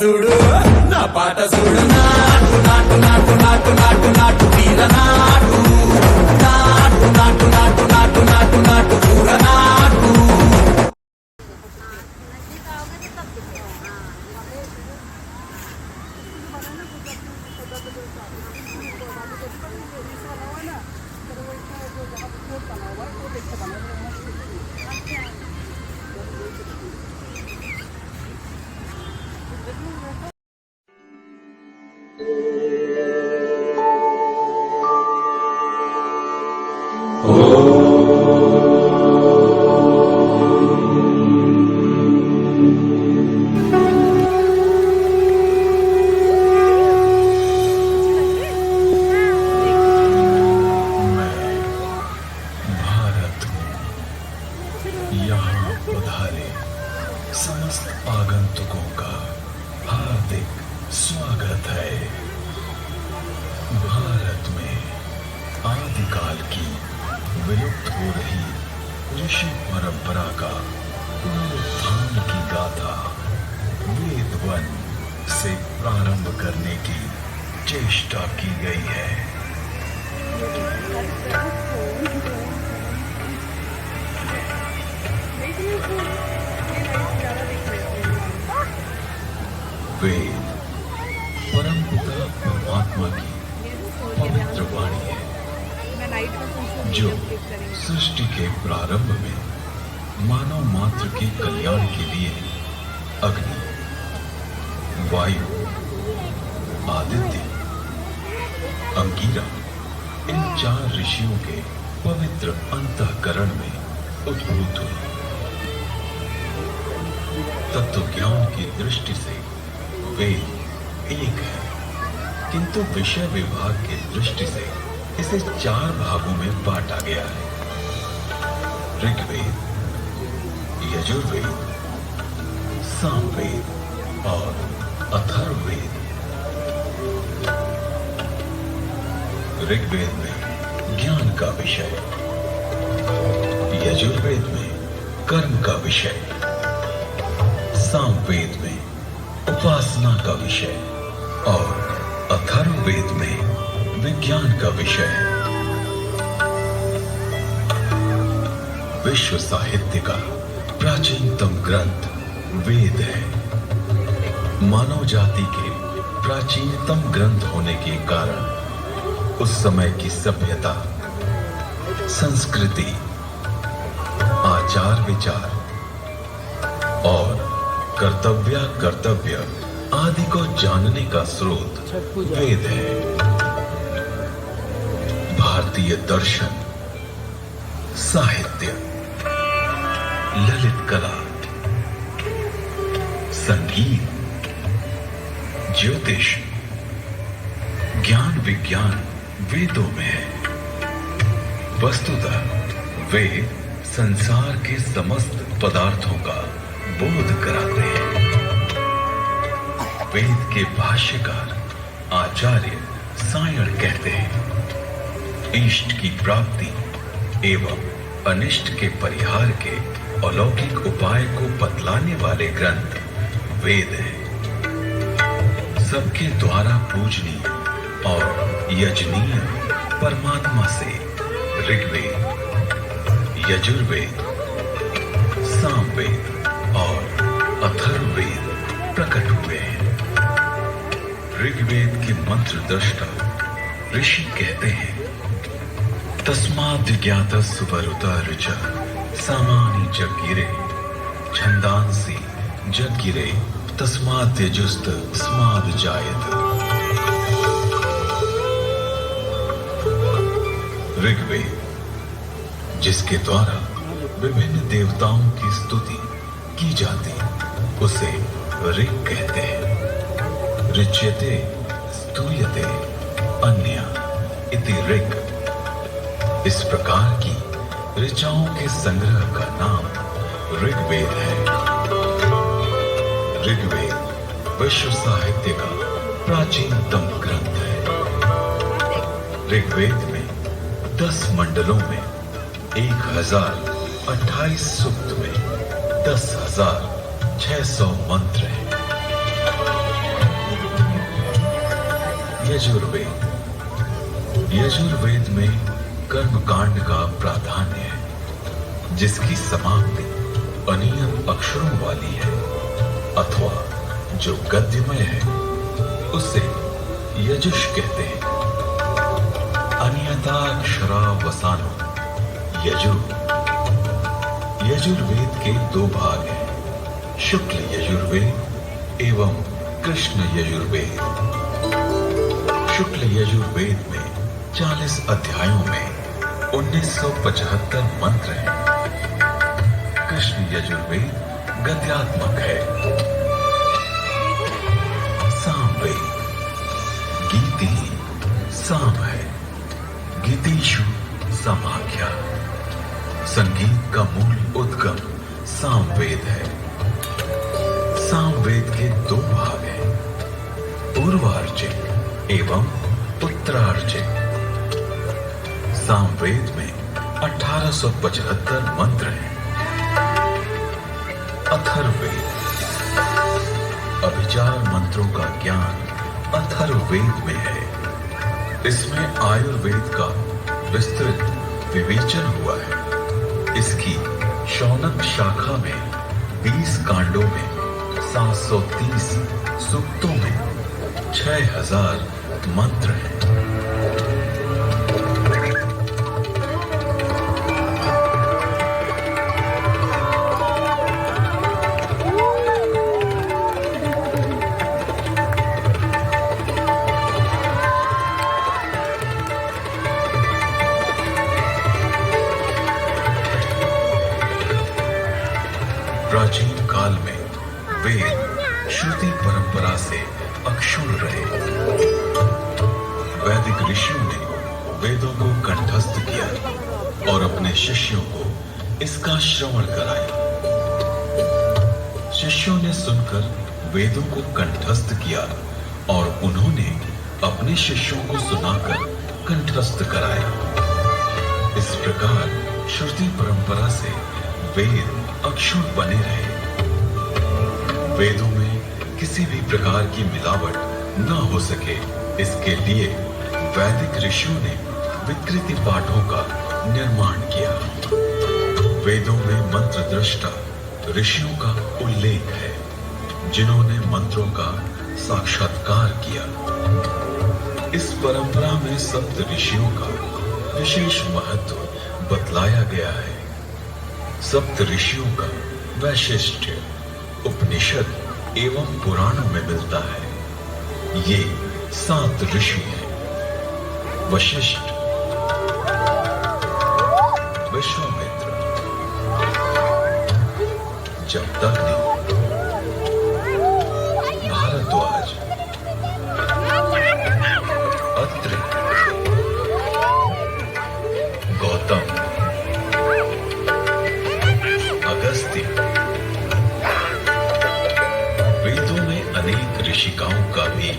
చూడు నా పాట చూడు నాటు నాటు నాటు నాటు నాటు నాటు వీర నాటు నాటు నాటు నాటు నాటు నాటు నాటు పూర నాటు यहाँ पधारे समस्त आगंतुकों का हार्दिक स्वागत है। भारत में आदिकाल की विलुप्त हो रही ऋषि परंपरा का पुनरुत्थान की गाथा वेद वन से प्रारंभ करने की चेष्टा की गई है। वेद परमपिता परमात्मा की पवित्र वाणी है जो सृष्टि के प्रारंभ में मानव मात्र के कल्याण के लिए अग्नि, वायु, आदित्य, अंगिरा इन 4 ऋषियों के पवित्र अंतःकरण में उद्भूत हुई। तत्व ज्ञान की दृष्टि से वेद एक है, किंतु विषय विभाग की दृष्टि से इसे 4 भागों में बांटा गया है। ऋग्वेद, यजुर्वेद, सामवेद और अथर्ववेद। ऋग्वेद में ज्ञान का विषय, यजुर्वेद में कर्म का विषय, सामवेद में उपासना का विषय और अथर्ववेद में विज्ञान का विषय है। विश्व साहित्य का प्राचीनतम ग्रंथ वेद है। मानव जाति के प्राचीनतम ग्रंथ होने के कारण उस समय की सभ्यता, संस्कृति, आचार विचार और कर्तव्य आदि को जानने का स्रोत वेद है। भारतीय दर्शन, साहित्य, ललित कला, संगीत, ज्योतिष, ज्ञान विज्ञान वेदों में है। वस्तुतः वेद संसार के समस्त पदार्थों का बोध कराते हैं। वेद के भाष्यकार आचार्य सायण कहते हैं, इष्ट की प्राप्ति एवं अनिष्ट के परिहार के अलौकिक उपाय को बतलाने वाले ग्रंथ वेद हैं। सबके द्वारा पूजनीय और यजनीय परमात्मा से ऋग्वेद, यजुर्वेद, सामवेद और अथर्ववेद प्रकट हुए हैं। ऋग्वेद के मंत्र दृष्टा ऋषि कहते हैं, तस्माद् ज्ञातस्य वरुता ऋचा सामानि जगिरे छंदांसि जगिरे तस्माद् यजुस्त स्माद् जायत। ऋग्वेद जिसके द्वारा विभिन्न देवताओं की स्तुति की जाती उसे ऋग कहते हैं। ऋच्यते स्तूयते अन्य इति ऋग। इस प्रकार की ऋचाओं के संग्रह का नाम ऋग्वेद है। ऋग्वेद विश्व साहित्य का प्राचीनतम ग्रंथ है। ऋग्वेद में 10 मंडलों में 1028 सूक्त में 10,600 मंत्र हैं। यजुर्वेद। यजुर्वेद में कर्मकांड का प्राधान्य है, जिसकी समाप्ति अनियत अक्षरों वाली है, अथवा जो गद्यमय है उसे यजुष कहते हैं। अनियताक्षरावसानो यजुर। यजुर्वेद के दो भाग हैं, शुक्ल यजुर्वेद एवं कृष्ण यजुर्वेद। शुक्ल यजुर्वेद में 40 अध्यायों में 1975 मंत्र हैं। कृष्ण यजुर्वेद गद्यात्मक है। सामवेद। गीति साम है, गीतिषु समाख्या। संगीत का मूल उद्गम सामवेद है। सामवेद के दो भाग हैं, पूर्वार्चिक एवं उत्तरार्चिक। सामवेद में 1875 मंत्र हैं। अथर्ववेद। अभिचार मंत्रों का ज्ञान अथर्ववेद में है। इसमें आयुर्वेद का विस्तृत विवेचन हुआ है। इसकी शौनक शाखा में 20 कांडों में 730 सूक्तों में 6000 मंत्र हैं। प्राचीन काल में वेद श्रुति परंपरा से अक्षुण्ण रहे। वैदिक ऋषियों ने वेदों को कंठस्थ किया और अपने शिष्यों को इसका श्रवण कराया। शिष्यों ने सुनकर वेदों को कंठस्थ किया और उन्होंने अपने शिष्यों को सुनाकर कंठस्थ कराया। इस प्रकार श्रुति परंपरा से वेद अक्षुण्ण बने रहे। वेदों में किसी भी प्रकार की मिलावट न हो सके, इसके लिए वैदिक ऋषियों ने विकृति पाठों का निर्माण किया। वेदों में मंत्र दृष्टा ऋषियों का उल्लेख है, जिन्होंने मंत्रों का साक्षात्कार किया। इस परंपरा में सप्त ऋषियों का विशेष महत्व बतलाया गया है। सप्त ऋषियों का वैशिष्ट्य उपनिषद एवं पुराणों में मिलता है। ये 7 ऋषि हैं: वशिष्ठ, विश्वामित्र, जमदग्नि, भारद्वाज, अत्रि, गौतम, अगस्त्य। वेदों में अनेक ऋषिकाओं का भी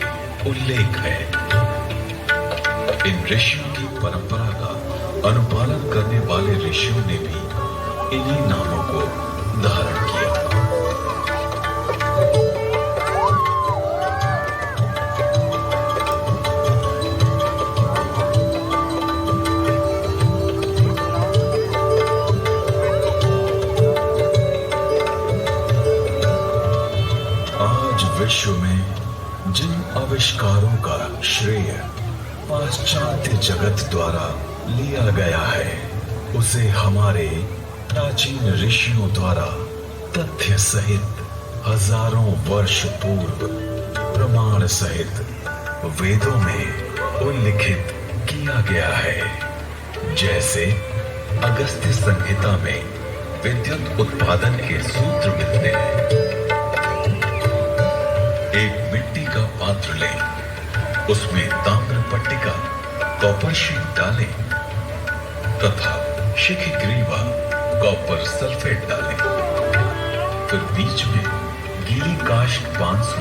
उल्लेख है। इन ऋषियों की परंपरा का अनुपालन करने वाले ऋषियों ने भी इन्हीं नामों को धारण किया। विश्व में जिन आविष्कारों का श्रेय पाश्चात्य जगत द्वारा लिया गया है, उसे हमारे प्राचीन ऋषियों द्वारा तथ्य सहित हजारों वर्ष पूर्व प्रमाण सहित वेदों में उल्लिखित किया गया है। जैसे अगस्त्य संहिता में विद्युत उत्पादन के सूत्र मिलते हैं। एक मिट्टी का पात्र लें, उसमें ताम्र पट्टिका कॉपर शीट डालें तथा शिखग्रीवा कॉपर सल्फेट डालें। फिर बीच में गीली काष्ठ पांसु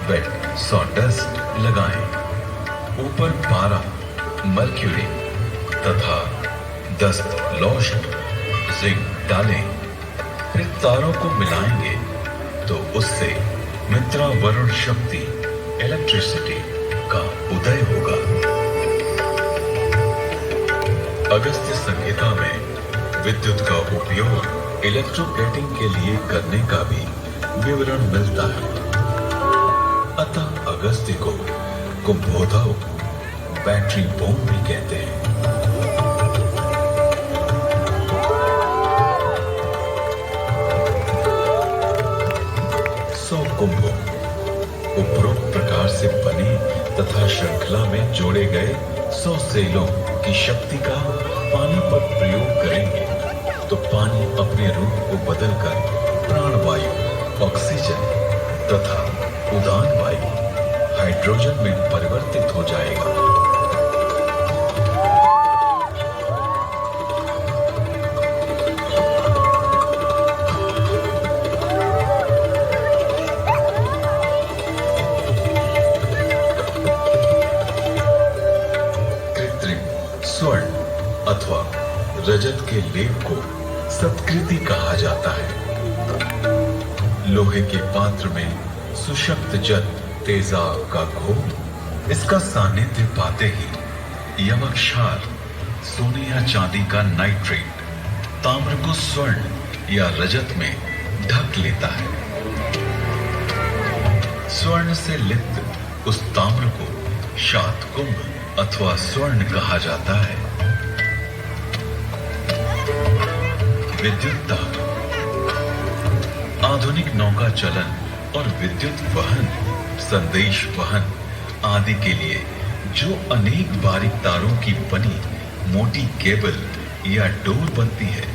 वेट सॉडस्ट लगाएं। ऊपर पारा मर्क्यूरी तथा 10 लौष्ट जिंक डालें। फिर तारों को मिलाएंगे तो उससे मित्रा वरुण शक्ति इलेक्ट्रिसिटी का उदय होगा। अगस्त्य संहिता में विद्युत का उपयोग इलेक्ट्रोप्लेटिंग के लिए करने का भी विवरण मिलता है। अतः अगस्त्य को कुंभोदक बैटरी बम भी कहते हैं। सौ कुंभों उपरोक्त प्रकार से बने तथा श्रृंखला में जोड़े गए 100 सेलों की शक्ति का पानी पर प्रयोग करेंगे तो पानी अपने रूप को बदलकर प्राणवायु, ऑक्सीजन तथा उदान वायु, हाइड्रोजन में परिवर्तित हो जाएगा। स्वर्ण अथवा रजत के लेप को सत्कृति कहा जाता है। लोहे के पात्र में सुशक्त जल तेजाब का घोल, इसका सानिध्य पाते ही यमक क्षार, सोने या चांदी का नाइट्रेट ताम्र को स्वर्ण या रजत में ढक लेता है। स्वर्ण से लिप्त उस ताम्र को शातकुंभ अथवा स्वर्ण कहा जाता है। विद्युत तार, आधुनिक नौका चलन और विद्युत वहन, संदेश वहन आदि के लिए जो अनेक बारीक तारों की बनी मोटी केबल या डोर बनती है,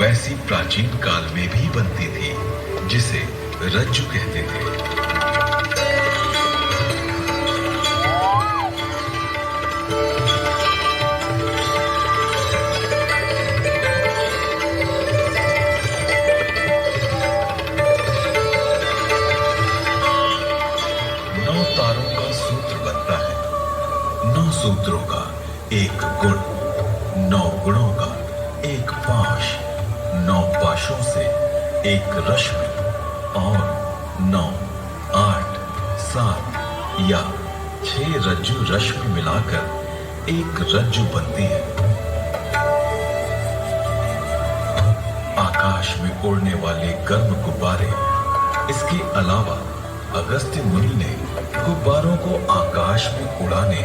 वैसी प्राचीन काल में भी बनती थी, जिसे रज्जु कहते थे। सूत्रों का एक गुण, 9 गुणों का एक पाश, 9 पाशों से एक रश्मि और 9, 8, 7 या 6 रज्जु रश्मि मिलाकर एक रज्जु बनती है। आकाश में उड़ने वाले गर्म गुब्बारे। इसके अलावा अगस्त्य मुनि ने गुब्बारों को आकाश में उड़ाने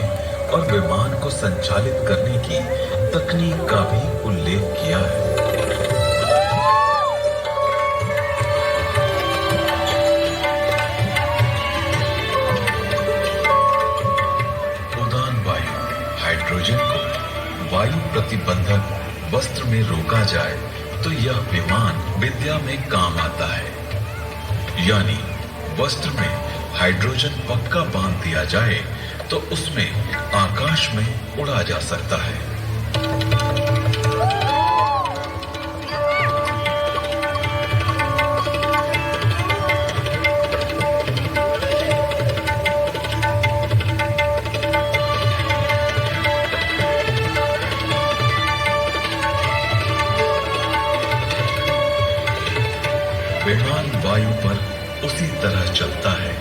और विमान को संचालित करने की तकनीक का भी उल्लेख किया है। उदान वायु, हाइड्रोजन को वायु प्रतिबंधक वस्त्र में रोका जाए तो यह विमान विद्या में काम आता है। यानी वस्त्र में हाइड्रोजन पक्का बांध दिया जाए तो उसमें आकाश में उड़ा जा सकता है। विमान वायु पर उसी तरह चलता है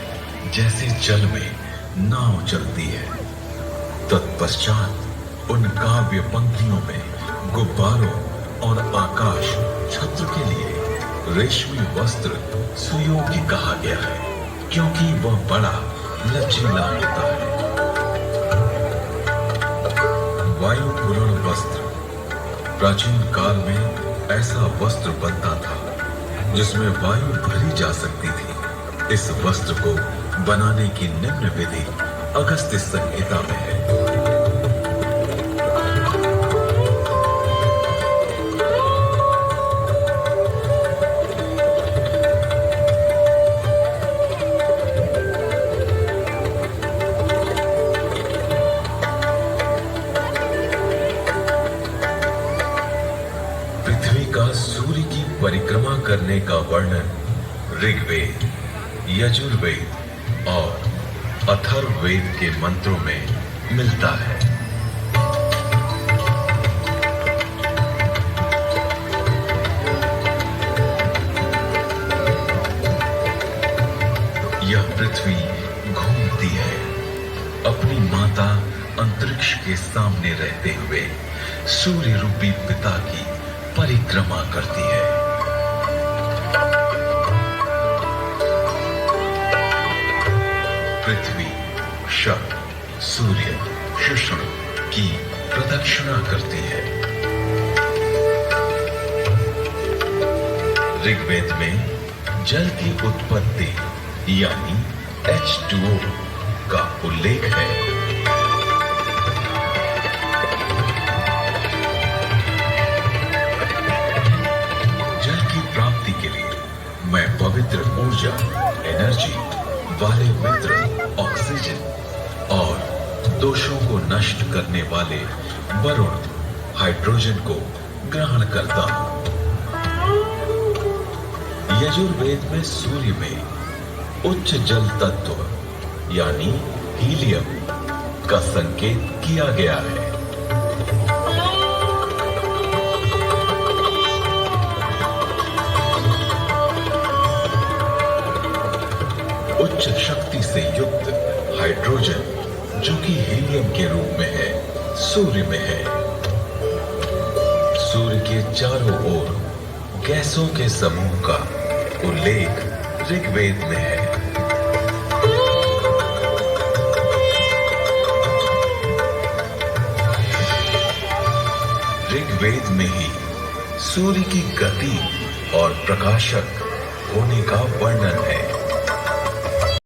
जैसे जल में नाव चलती है। तत्पश्चात उन काव्य पंक्तियों में गुब्बारों और आकाश छत्र के लिए रेशमी वस्त्र सुयोग्य कहा गया है, क्योंकि वह बड़ा लचीला होता है। वायु पूर्ण वस्त्र, प्राचीन काल में ऐसा वस्त्र बनता था जिसमें वायु भरी जा सकती थी। इस वस्त्र को बनाने की निम्न विधि अगस्त्य संहिता में है। पृथ्वी का सूर्य की परिक्रमा करने का वर्णन ऋग्वेद, यजुर्वेद और अथर्ववेद के मंत्रों में मिलता है। यह पृथ्वी घूमती है अपनी माता अंतरिक्ष के सामने रहते हुए सूर्य रूपी पिता की परिक्रमा करती है। पृथ्वी शक, सूर्य, शुष्ण की प्रदक्षिणा करती है। ऋग्वेद में जल की उत्पत्ति यानी H2O का उल्लेख है। जल की प्राप्ति के लिए मैं पवित्र ऊर्जा, एनर्जी वाले मित्र ऑक्सीजन और दोषों को नष्ट करने वाले वरुण हाइड्रोजन को ग्रहण करता हूं। यजुर्वेद में सूर्य में उच्च जल तत्व यानी हीलियम का संकेत किया गया है। उच्च शक्ति से युक्त हाइड्रोजन जो कि हीलियम के रूप में है, सूर्य में है। सूर्य के चारों ओर गैसों के समूह का उल्लेख ऋग्वेद में है। ऋग्वेद में ही सूर्य की गति और प्रकाशक होने का वर्णन है।